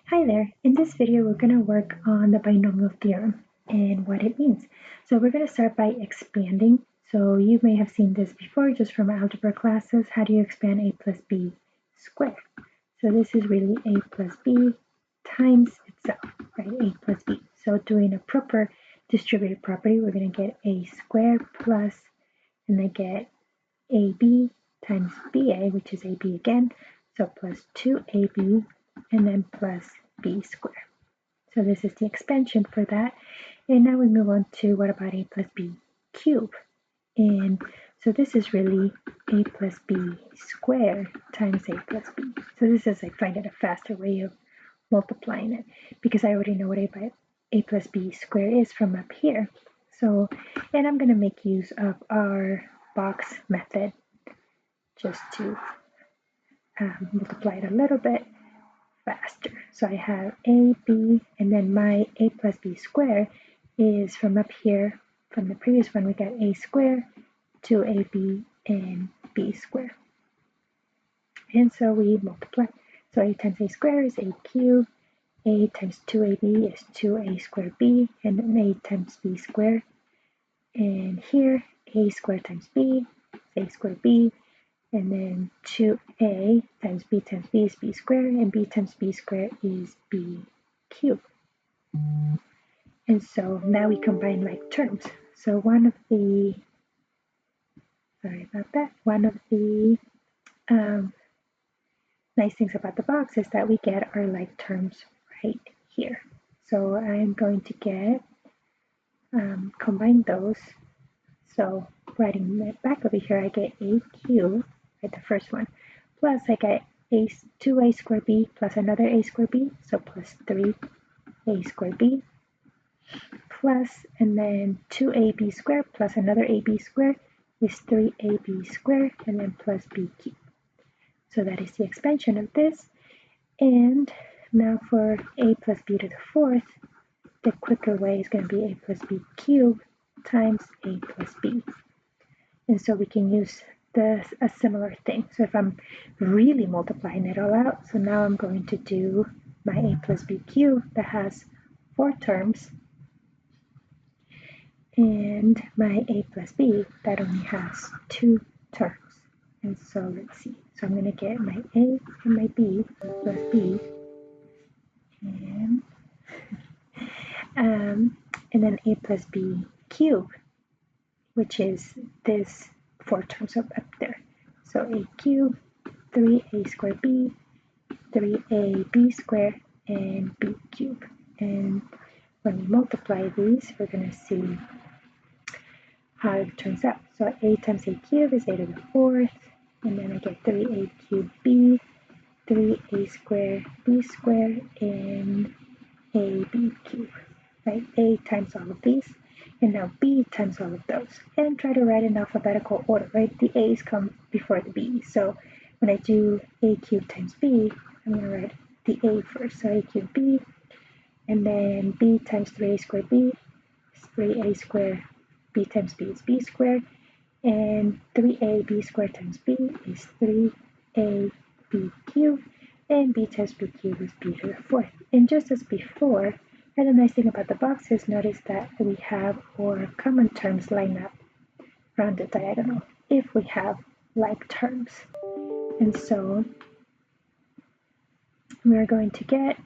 Hi there, in this video we're going to work on the binomial theorem and what it means. So we're going to start by expanding. So you may have seen this before just from algebra classes. How do you expand a plus b squared? So this is really a plus b times itself, right? A plus b. So doing a proper distributive property, we're going to get a squared plus, and then get ab times ba, which is ab again, so plus 2ab, and then plus b squared. So this is the expansion for that. And now we move on to what about a plus b cubed? And so this is really a plus b squared times a plus b. So this is like finding a faster way of multiplying it because I already know what a plus b squared is from up here. So, and I'm going to make use of our box method just to multiply it a little bit faster. So I have a, b, and then my a plus b squared is from up here. From the previous one, we got a squared, 2ab, and b squared. And so we multiply. So a times a squared is a cubed, a times 2ab is 2a squared b, and then a times b squared. And here, a squared times b is a squared b, and then 2a times b is b squared, and b times b squared is b cubed. And so now we combine like terms. So one of the nice things about the box is that we get our like terms right here. So I'm going to get, combine those. So writing it back over here, I get a cubed, right, the first one, plus I get 2a squared b plus another a squared b, so plus 3a squared b, plus, and then 2ab squared plus another ab squared is 3ab squared, and then plus b cubed. So that is the expansion of this. And now for a plus b to the fourth, the quicker way is going to be a plus b cubed times a plus b. And so we can use a similar thing. So if I'm really multiplying it all out, so now I'm going to do my a plus b cubed that has 4 terms, and my a plus b that only has 2 terms. And so let's see. So I'm going to get my a and my b plus b, and then a plus b cubed, which is this 4 terms up there. So a cubed, 3a squared b, 3ab squared, and b cubed. And when we multiply these, we're going to see how it turns out. So a times a cubed is a to the fourth, and then I get 3a cubed b, 3a squared b squared, and ab cubed. Right? A times all of these, and now b times all of those. And try to write in alphabetical order, right? The a's come before the b's. So when I do a cubed times b, I'm going to write the a first. So a cubed b, and then b times 3a squared b is 3a squared, b times b is b squared, and 3ab squared times b is 3ab cubed, and b times b cubed is b to the fourth. And just as before, and the nice thing about the box is notice that we have our common terms line up around the diagonal if we have like terms. And so we're going to get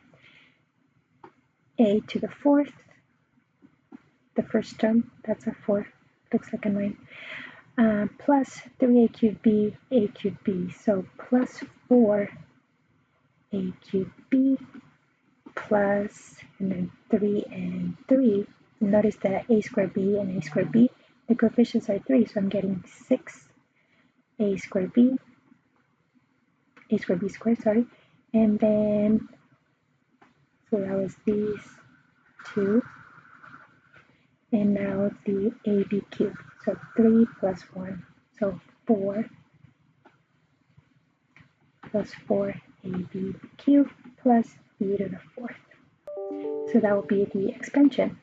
a to the fourth, the first term, that's a 4, looks like a 9, plus 3a cubed b, a cubed b, so plus 4 a cubed b, plus, and then 3 and 3. Notice that a squared b and a squared b, the coefficients are 3, so I'm getting 6 a squared b squared, sorry, and then, so that was these 2, and now the ab cubed, so 3 plus 1, so 4 plus 4 ab cubed plus b to the fourth. So that will be the expansion.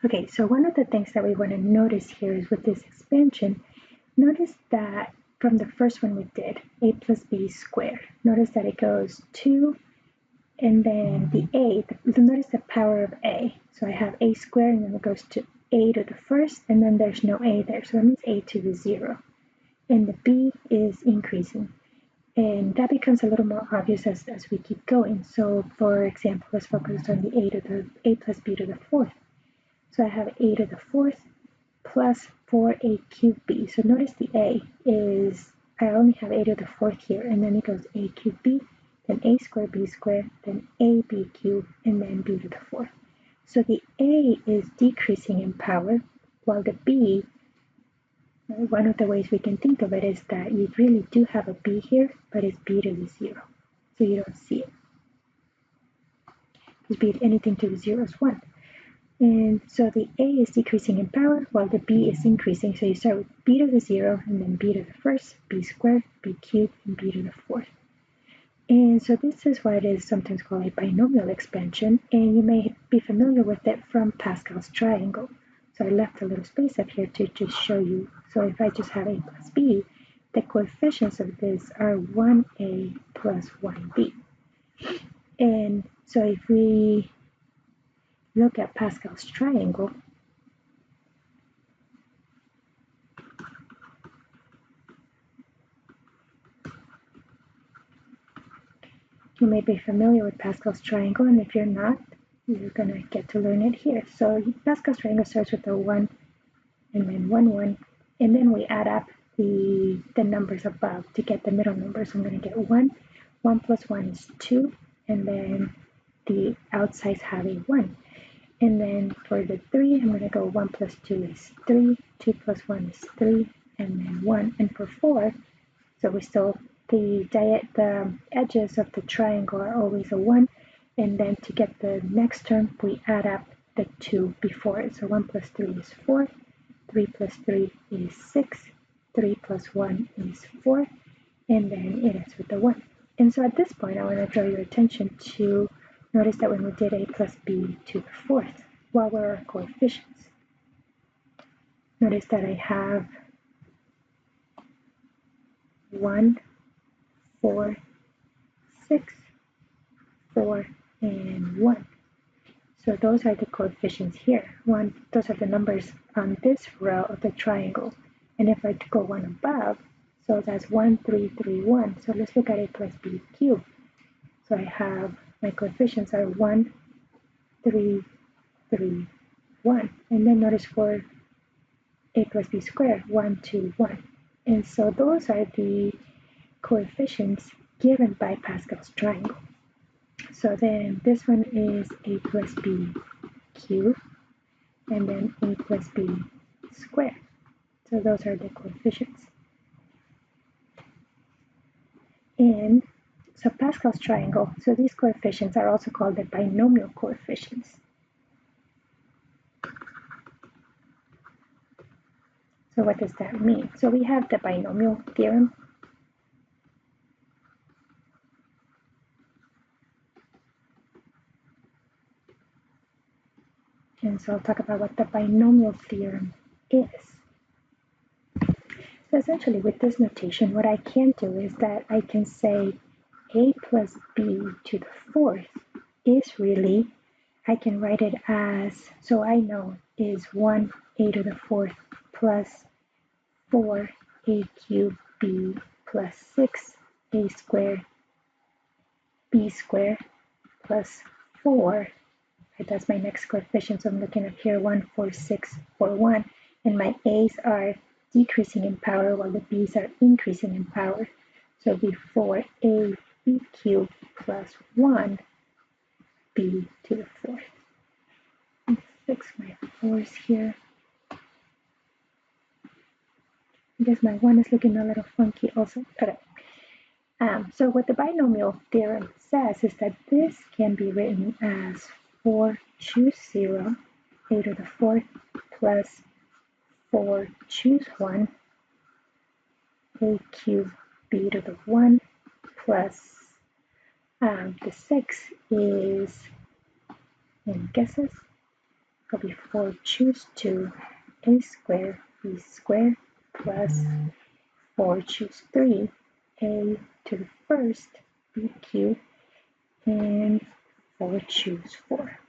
Okay, so one of the things that we want to notice here is with this expansion, notice that from the first one we did, a plus b squared. Notice that it goes 2, and then the a, notice the power of a. So I have a squared, and then it goes to a to the first, and then there's no a there, so that means a to the 0. And the b is increasing. And that becomes a little more obvious as we keep going. So for example, let's focus on the a plus b to the 4th. So I have a to the 4th plus 4a cubed b. So notice the a is, I only have a to the 4th here, and then it goes a cubed b, then a squared b squared, then ab cubed, and then b to the 4th. So the a is decreasing in power, while the b, one of the ways we can think of it is that you really do have a b here, but it's b to the 0. So you don't see it. Because anything to the 0 is 1. And so the a is decreasing in power while the b is increasing. So you start with b to the 0, and then b to the 1st, b squared, b cubed, and b to the 4th. And so this is why it is sometimes called a binomial expansion, and you may be familiar with it from Pascal's triangle. So I left a little space up here to just show you. So if I just have a plus b, the coefficients of this are 1a plus 1b. And so if we look at Pascal's triangle, you may be familiar with Pascal's triangle, and if you're not, you're going to get to learn it here. So Pascal's triangle starts with a 1 and then 1, 1, and then we add up the numbers above to get the middle number. So I'm going to get 1, 1 plus 1 is 2, and then the outsides have a 1. And then for the 3, I'm going to go 1 plus 2 is 3, 2 plus 1 is 3, and then 1. And for 4, so we still, the edges of the triangle are always a 1, and then to get the next term, we add up the 2 before it. So 1 plus 3 is 4, 3 plus 3 is 6, 3 plus 1 is 4, and then it ends with the 1. And so at this point, I want to draw your attention to, notice that when we did a plus b to the 4th, what were our coefficients? Notice that I have 1, 4, 6, 4, and 1. So those are the coefficients here. Those are the numbers on this row of the triangle. And if I go one above, so that's 1, 3, 3, 1. So let's look at a plus b cubed. So I have, my coefficients are 1, 3, 3, 1. And then notice for a plus b squared, 1, 2, 1. And so those are the coefficients given by Pascal's triangle. So then this one is a plus b cubed, and then a plus b squared. So those are the coefficients. And so Pascal's triangle, so these coefficients are also called the binomial coefficients. So what does that mean? So we have the binomial theorem. And so I'll talk about what the binomial theorem is. So essentially with this notation, what I can do is that I can say a plus b to the 4th is really, I can write it as, so I know is 1 a to the 4th plus 4 a cubed b plus 6 a squared b squared plus 4. That's my next coefficient. So I'm looking at here 1, 4, 6, 4, 1. And my a's are decreasing in power while the b's are increasing in power. So it'll be 4a b cubed plus 1 b to the 4th. Let's fix my 4's here. I guess my 1 is looking a little funky also. Okay. So what the binomial theorem says is that this can be written as 4 choose 0 a to the 4th plus 4 choose 1 a cubed b to the 1 plus the 6 is in guesses. It'll be 4 choose 2 a squared b squared plus 4 choose 3, a to the first, bq, and 4 choose 4,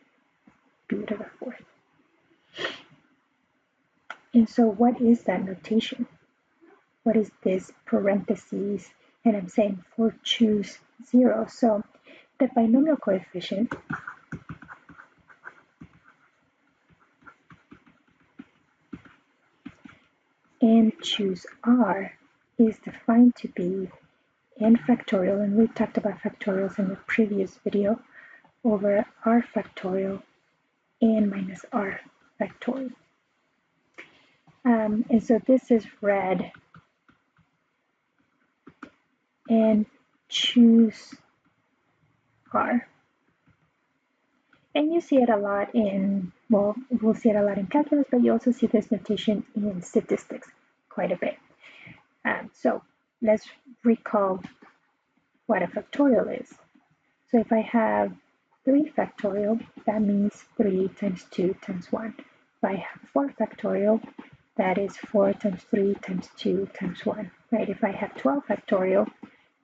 b to the fourth. And so what is that notation? What is this parentheses? And I'm saying 4 choose 0. So the binomial coefficient n choose r is defined to be n factorial, and we talked about factorials in the previous video, over r factorial n minus r factorial. And so this is red, and choose r. And you see it a lot in, well, we'll see it a lot in calculus, but you also see this notation in statistics quite a bit. So let's recall what a factorial is. So if I have 3 factorial, that means 3 times 2 times 1. If I have 4 factorial, that is 4 times 3 times 2 times 1, right? If I have 12 factorial,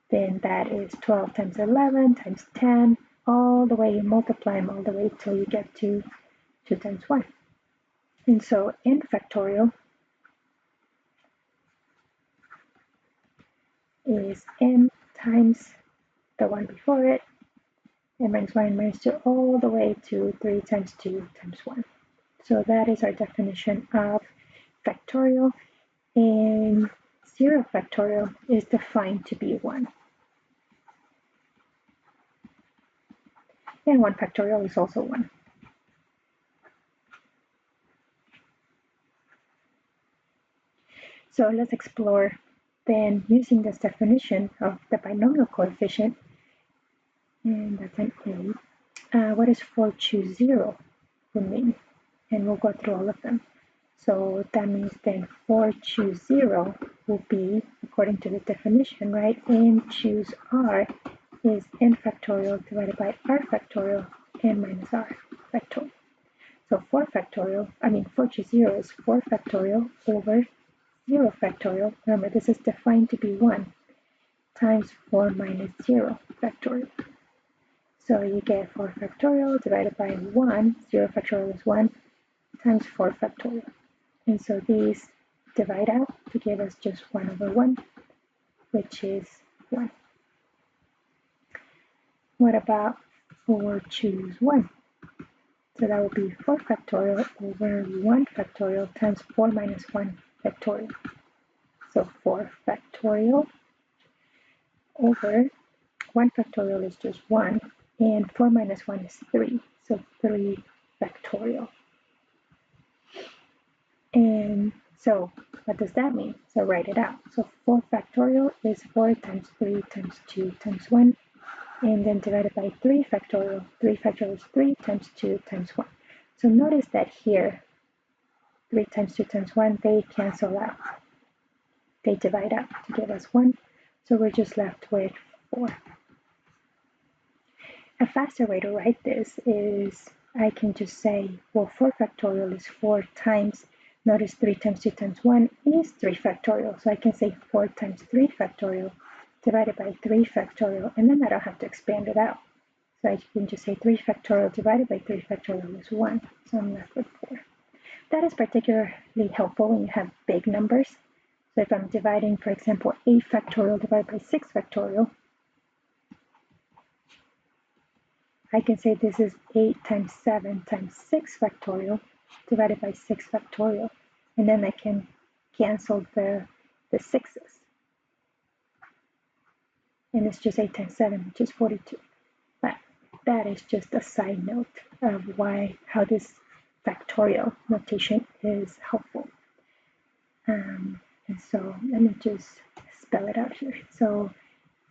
then that is 12 times 11 times 10, all the way, you multiply them all the way till you get to 2 times 1. And so n factorial is n times the one before it, n minus 1, n minus 2, all the way to 3 times 2 times 1. So that is our definition of factorial, and 0 factorial is defined to be 1. And 1 factorial is also 1. So let's explore then using this definition of the binomial coefficient, and that's an a. What does 4 choose 0 would mean? And we'll go through all of them. So that means then 4 choose 0 will be, according to the definition, right, n choose r is n factorial divided by r factorial n minus r factorial. So 4 choose 0 is 4 factorial over 0 factorial. Remember, this is defined to be 1 times 4 minus 0 factorial. So you get 4 factorial divided by 1, 0 factorial is 1, times 4 factorial. And so these divide out to give us just 1 over 1, which is 1. What about 4 choose 1? So that would be 4 factorial over 1 factorial times 4 minus 1 factorial. So 4 factorial over 1 factorial is just 1, and 4 minus 1 is 3, so 3 factorial. And so what does that mean? So write it out. So 4 factorial is 4 times 3 times 2 times 1, and then divided by 3 factorial. 3 factorial is 3 times 2 times 1. So notice that here, 3 times 2 times 1, they cancel out. They divide out to give us 1, so we're just left with 4. A faster way to write this is I can just say, well, 4 factorial is 4 times, notice 3 times 2 times 1 is 3 factorial. So I can say 4 times 3 factorial divided by 3 factorial, and then I don't have to expand it out. So I can just say 3 factorial divided by 3 factorial is 1. So I'm left with 4. That is particularly helpful when you have big numbers. So if I'm dividing, for example, 8 factorial divided by 6 factorial, I can say this is 8 times 7 times 6 factorial divided by 6 factorial. And then I can cancel the 6's. And it's just 8 times 7, which is 42. But that is just a side note of how this factorial notation is helpful. And so let me just spell it out here. So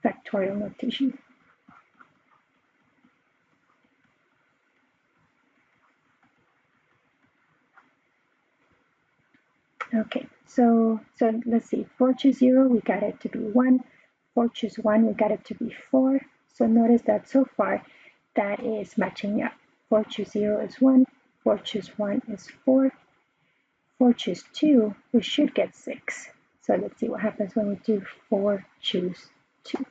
factorial notation. Okay, so let's see. 4 choose 0, we got it to be 1. 4 choose 1, we got it to be 4. So notice that so far that is matching up. 4 choose 0 is 1. 4 choose 1 is 4. 4 choose 2, we should get 6. So let's see what happens when we do 4 choose 2.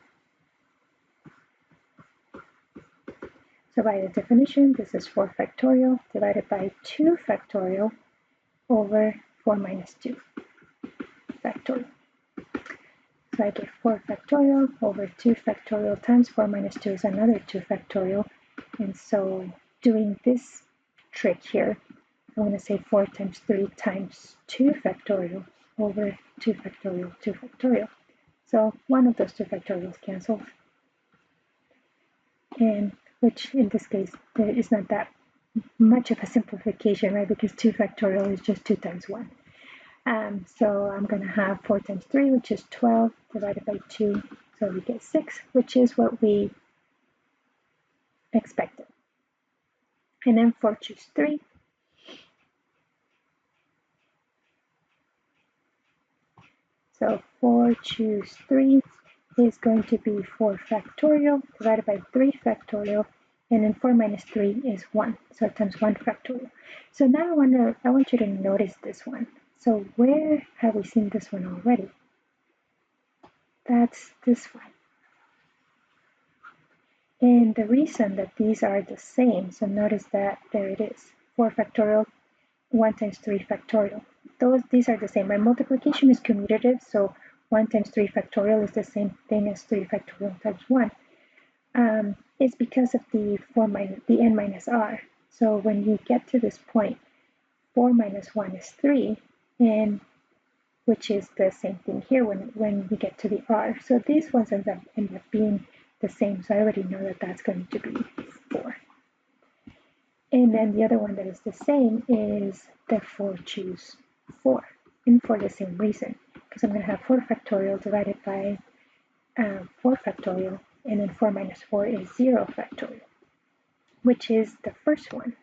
So by the definition, this is 4 factorial divided by 2 factorial over 4 minus 2 factorial. So I get 4 factorial over 2 factorial times 4 minus 2 is another 2 factorial. And so doing this trick here, I'm going to say 4 times 3 times 2 factorial over 2 factorial, 2 factorial. So one of those 2 factorials cancels. And which in this case, there is not that much of a simplification, right? Because 2 factorial is just 2 times 1. So I'm going to have 4 times 3, which is 12, divided by 2. So we get 6, which is what we expected. And then 4 choose 3. So 4 choose 3 is going to be 4 factorial divided by 3 factorial. And then 4 minus 3 is 1. So times 1 factorial. So now I want you to notice this one. So where have we seen this one already? That's this one. And the reason that these are the same, so notice that there it is, 4 factorial, 1 times 3 factorial. These are the same. My multiplication is commutative, so 1 times 3 factorial is the same thing as 3 factorial times 1. It's because of the n minus r. So when you get to this point, 4 minus 1 is 3, and which is the same thing here when we get to the r. So these ones end up being the same, so I already know that that's going to be 4. And then the other one that is the same is the 4 choose 4, and for the same reason, because I'm going to have 4 factorial divided by 4 factorial, and then 4 minus 4 is 0 factorial, which is the first one,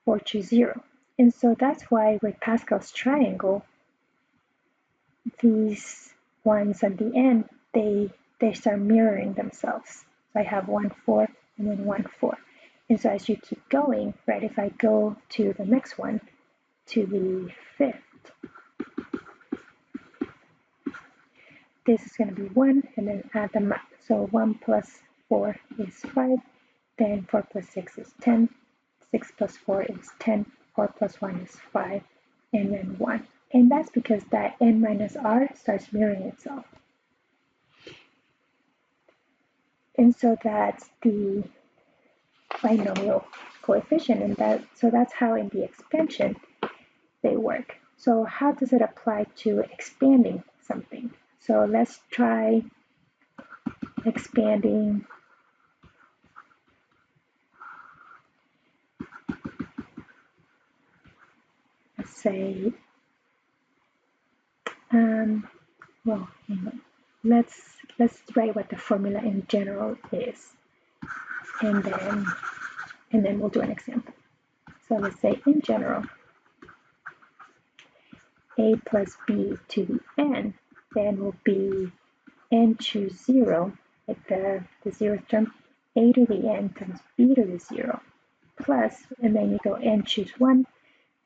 4 choose 0. And so that's why with Pascal's triangle, these ones at the end, they start mirroring themselves. So I have 1, 4, and then 1, 4. And so as you keep going, right, if I go to the next one, to the 5th, this is going to be 1, and then add them up. So 1 plus 4 is 5, then 4 plus 6 is 10, 6 plus 4 is 10, 4 plus 1 is 5, and then 1. And that's because that n minus r starts mirroring itself. And so that's the binomial coefficient, and so that's how in the expansion they work. So how does it apply to expanding something? So let's try expanding let's say well, let's write what the formula in general is, and then we'll do an example. So let's say in general, a plus b to the n then will be n choose 0, like the 0th term, a to the n times b to the 0, plus, and then you go n choose 1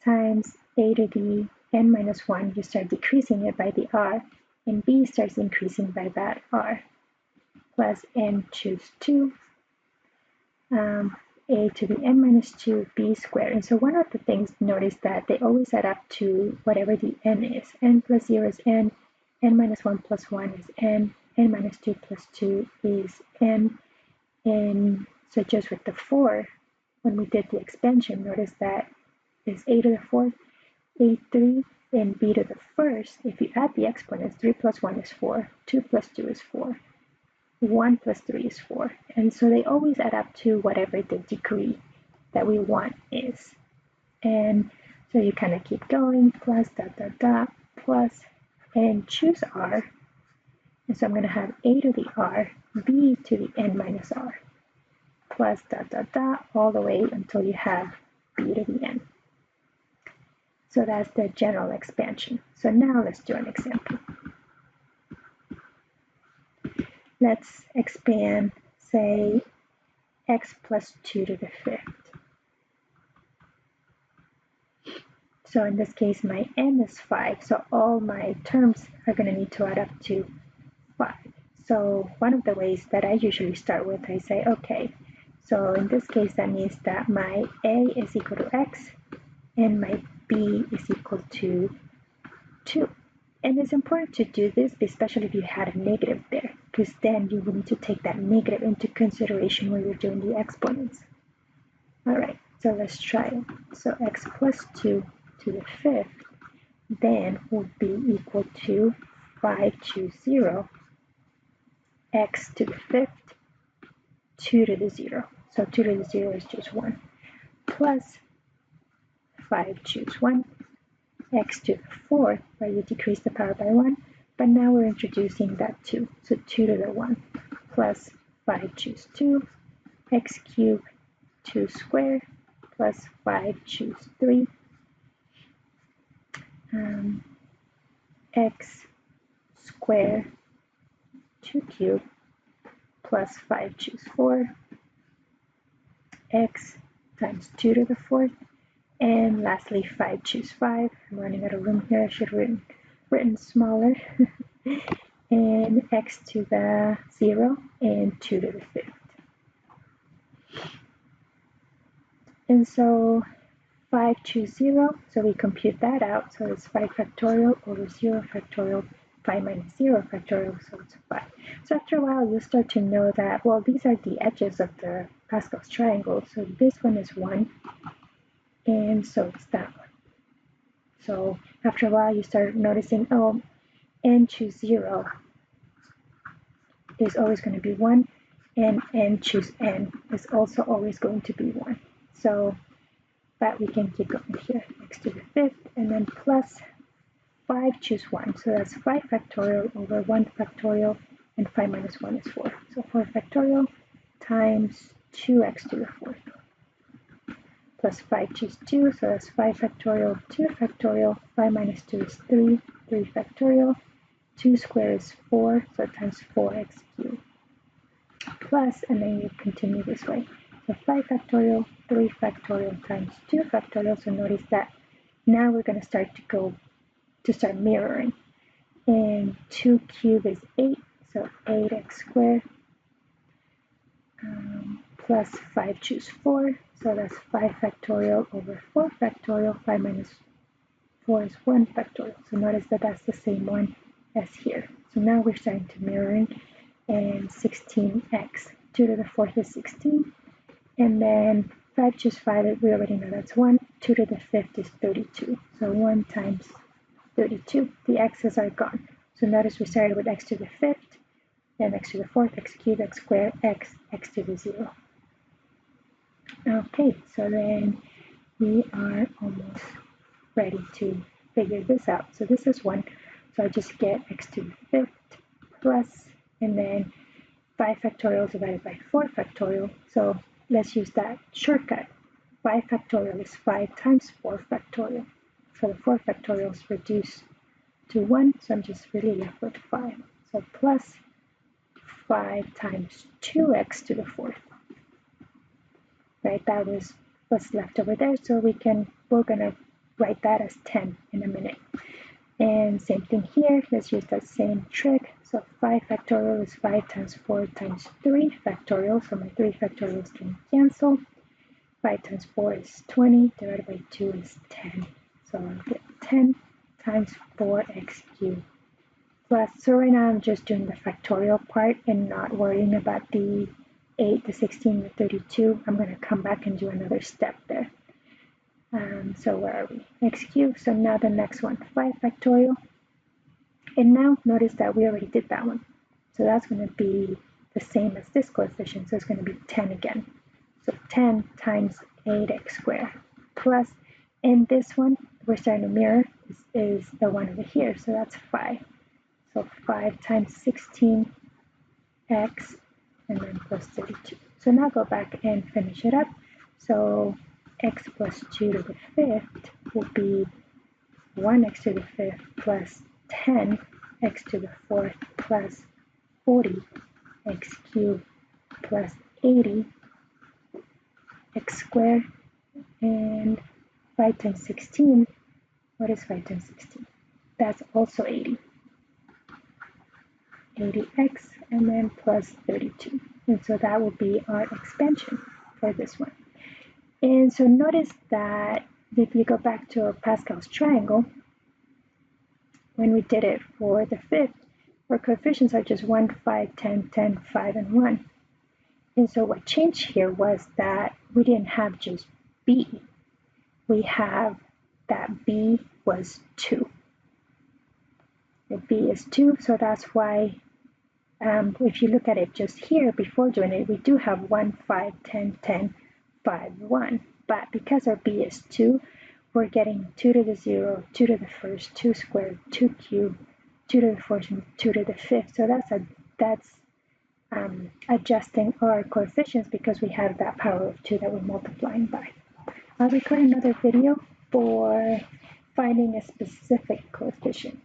times a to the n minus 1, you start decreasing it by the r, and b starts increasing by that r, plus n choose 2, a to the n minus 2 b squared. And so one of the things, notice that they always add up to whatever the n is. N plus 0 is n minus 1 plus 1 is n minus 2 plus 2 is n. And so just with the 4, when we did the expansion, notice that is a to the 4th, a3, and b to the 1st. If you add the exponents, 3 plus 1 is 4, 2 plus 2 is 4, 1 plus 3 is 4. And so they always add up to whatever the degree that we want is. And so you kind of keep going, plus dot dot dot, plus, and choose r. And so I'm going to have a to the r, b to the n minus r, plus dot dot dot, all the way until you have b to the n. So that's the general expansion. So now let's do an example. Let's expand, say, x plus 2 to the 5th. So in this case, my n is 5, so all my terms are going to need to add up to 5. So one of the ways that I usually start with, I say, okay, so in this case, that means that my a is equal to x, and my b is equal to 2. And it's important to do this, especially if you had a negative there, because then you will need to take that negative into consideration when you're doing the exponents. All right, so let's try it. So x plus 2 to the 5th then will be equal to 5 choose 0, x to the 5th, 2 to the 0. So 2 to the 0 is just 1, plus 5 choose 1, x to the 4th, where you decrease the power by 1, but now we're introducing that 2, so 2 to the 1, plus 5 choose 2, x cubed 2 squared, plus 5 choose 3, x squared 2 cubed, plus 5 choose 4, x times 2 to the 4th, and lastly 5 choose 5. I'm running out of room here, I should have written smaller. And x to the 0 and 2 to the 5th. And so 5 choose 0, so we compute that out. So it's 5 factorial over 0 factorial, 5 minus 0 factorial, so it's 5. So after a while, you'll start to know that, well, these are the edges of the Pascal's triangle. So this one is 1, and so it's that one. So after a while, you start noticing, oh, n choose 0 is always going to be 1, and n choose n is also always going to be 1. So that we can keep going here, x to the 5th, and then plus 5 choose 1. So that's 5 factorial over 1 factorial, and 5 minus 1 is 4. So 4 factorial times 2x to the 4th. Plus 5 choose 2, so that's 5 factorial, 2 factorial, 5 minus 2 is 3, 3 factorial, 2 squared is 4, so times 4x cubed. Plus, and then you continue this way. So 5 factorial, 3 factorial times 2 factorial. So notice that now we're going to start mirroring. And 2 cubed is 8, so 8x squared. Plus 5 choose 4, so that's 5 factorial over 4 factorial. 5 minus 4 is 1 factorial. So notice that that's the same one as here. So now we're starting to mirroring, and 16x. 2 to the 4th is 16. And then 5 choose 5, we already know that's 1. 2 to the 5th is 32. So 1 times 32. The x's are gone. So notice we started with x to the 5th, then x to the 4th, x cubed, x squared, x to the 0. Okay, so then we are almost ready to figure this out. So this is 1. So I just get x to the 5th plus, and then 5 factorial divided by 4 factorial. So let's use that shortcut. 5 factorial is 5 times 4 factorial. So the 4 factorials reduce to 1, so I'm just really left with 5. So plus 5 times 2x to the 4th. Right, that was what's left over there, so we're gonna write that as 10 in a minute. And same thing here, let's use that same trick. So 5 factorial is 5 times 4 times 3 factorial, so my 3 factorials can cancel. 5 times 4 is 20, divided by 2 is 10. So I'll get 10 times 4x cubed plus, so right now I'm just doing the factorial part and not worrying about the 8, the 16, the 32. I'm going to come back and do another step there. So where are we? X cubed. So now the next one, 5 factorial. And now notice that we already did that one. So that's going to be the same as this coefficient. So it's going to be 10 again. So 10 times 8x squared plus, and this one we're starting to mirror is the one over here. So that's 5. So 5 times 16x and then plus 32. So now go back and finish it up. So x plus 2 to the 5th will be 1x to the 5th plus 10x to the 4th plus 40 x cubed plus 80 x squared, and 5 times 16 What is 5 times 16? That's also 80. 80x and then plus 32. And so that will be our expansion for this one. And so notice that if you go back to Pascal's triangle, when we did it for the fifth, our coefficients are just 1, 5, 10, 10, 5, and 1. And so what changed here was that we didn't have just b. We have that b was 2. The b is 2, so that's why if you look at it just here before doing it, we do have 1, 5, 10, 10, 5, 1. But because our b is 2, we're getting 2 to the 0, 2 to the first, 2 squared, 2 cubed, 2 to the fourth, and 2 to the fifth. So that's adjusting our coefficients because we have that power of 2 that we're multiplying by. I'll record another video for finding a specific coefficient.